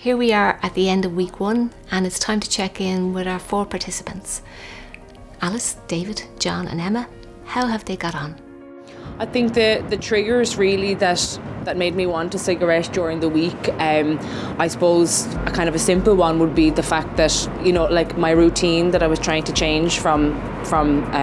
Here we are at the end of week 1, and it's time to check in with our 4 participants. Alice, David, John and Emma, how have they got on? I think the triggers really that made me want a cigarette during the week, I suppose a kind of a simple one would be the fact that, like my routine that I was trying to change from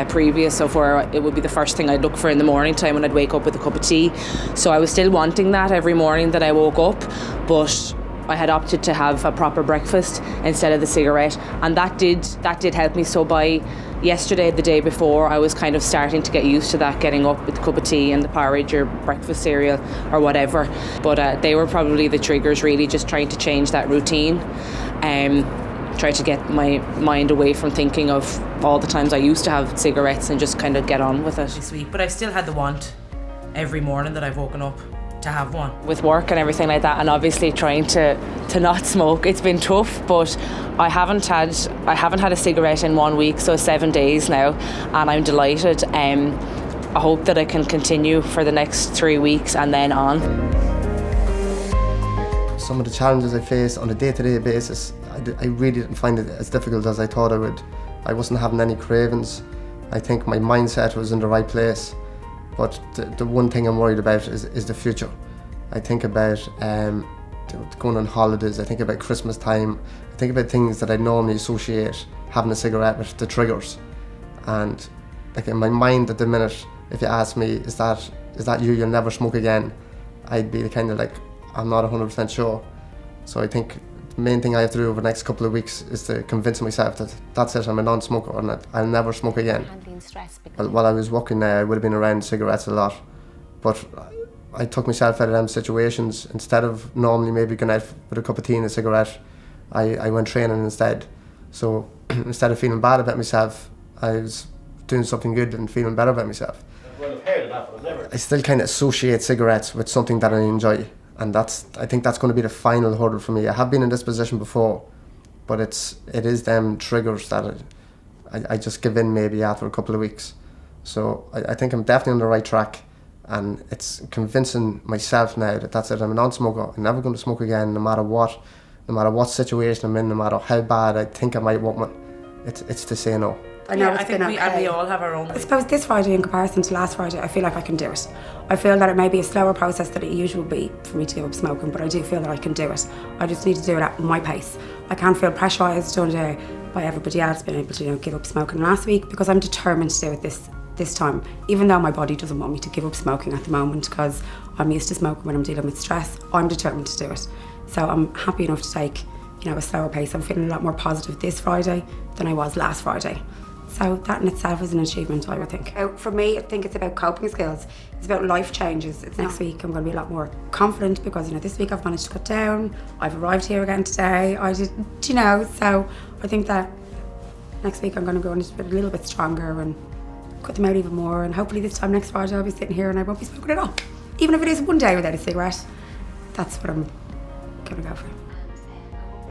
previous, of where it would be the first thing I'd look for in the morning time when I'd wake up with a cup of tea. So I was still wanting that every morning that I woke up, but I had opted to have a proper breakfast instead of the cigarette, and that did help me. So by yesterday, the day before, I was kind of starting to get used to that, getting up with a cup of tea and the porridge or breakfast cereal or whatever. But they were probably the triggers, really, just trying to change that routine. Try to get my mind away from thinking of all the times I used to have cigarettes and just kind of get on with it. This week, but I've still had the want every morning that I've woken up to have one. With work and everything like that, and obviously trying to not smoke, it's been tough, but I haven't had a cigarette in 1 week, so 7 days now, and I'm delighted. I hope that I can continue for the next 3 weeks and then on. Some of the challenges I face on a day-to-day basis, I really didn't find it as difficult as I thought I would. I wasn't having any cravings. I think my mindset was in the right place. But the one thing I'm worried about is the future. I think about going on holidays, I think about Christmas time, I think about things that I normally associate having a cigarette with, the triggers. And like in my mind at the minute, if you ask me, is that you'll never smoke again? I'd be kind of like, I'm not 100% sure. So I think the main thing I have to do over the next couple of weeks is to convince myself that that's it, I'm a non-smoker and that I'll never smoke again. Well, while I was working there, I would have been around cigarettes a lot, but I took myself out of them situations. Instead of normally maybe going out with a cup of tea and a cigarette, I went training instead. So instead of feeling bad about myself, I was doing something good and feeling better about myself. I still kind of associate cigarettes with something that I enjoy, and I think that's going to be the final hurdle for me. I have been in this position before, but it is them triggers that I just give in maybe after a couple of weeks. So I think I'm definitely on the right track, and it's convincing myself now that that's it, I'm a non-smoker, I'm never going to smoke again, no matter what situation I'm in, no matter how bad I think I might want one. It's to say no. I know it's been okay. And we all have our own. I suppose this Friday, in comparison to last Friday, I feel like I can do it. I feel that it may be a slower process than it usually would be for me to give up smoking, but I do feel that I can do it. I just need to do it at my pace. I can't feel pressurised under by everybody else being able to give up smoking last week, because I'm determined to do it this time, even though my body doesn't want me to give up smoking at the moment because I'm used to smoking when I'm dealing with stress. I'm determined to do it. So I'm happy enough to take a slower pace. I'm feeling a lot more positive this Friday than I was last Friday. So that in itself is an achievement, I would think. For me, I think it's about coping skills. It's about life changes. Next week I'm going to be a lot more confident because this week I've managed to cut down. I've arrived here again today. So I think that next week I'm going to go on a little bit stronger and cut them out even more. And hopefully this time next Friday I'll be sitting here and I won't be smoking at all. Even if it is one day without a cigarette, that's what I'm going to go for.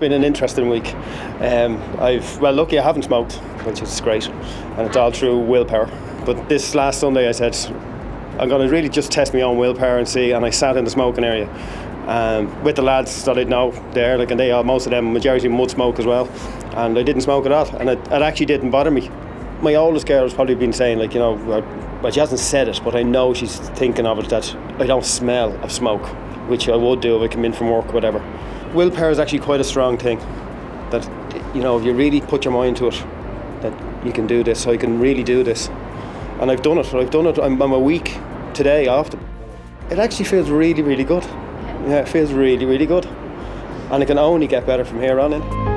Been an interesting week. Lucky I haven't smoked, which is great, and it's all through willpower. But this last Sunday I said I'm going to really just test my own willpower and see, and I sat in the smoking area with the lads that I'd know there, and they all, most of them, majority of them would smoke as well, and I didn't smoke at all, and it actually didn't bother me. My oldest girl has probably been saying well, she hasn't said it, but I know she's thinking of it, that I don't smell of smoke, which I would do if I come in from work or whatever. Willpower is actually quite a strong thing, that if you really put your mind to it, that you can do this, so I can really do this. And I've done it. I'm a week today after. It actually feels really, really good. Yeah, it feels really, really good. And it can only get better from here on in.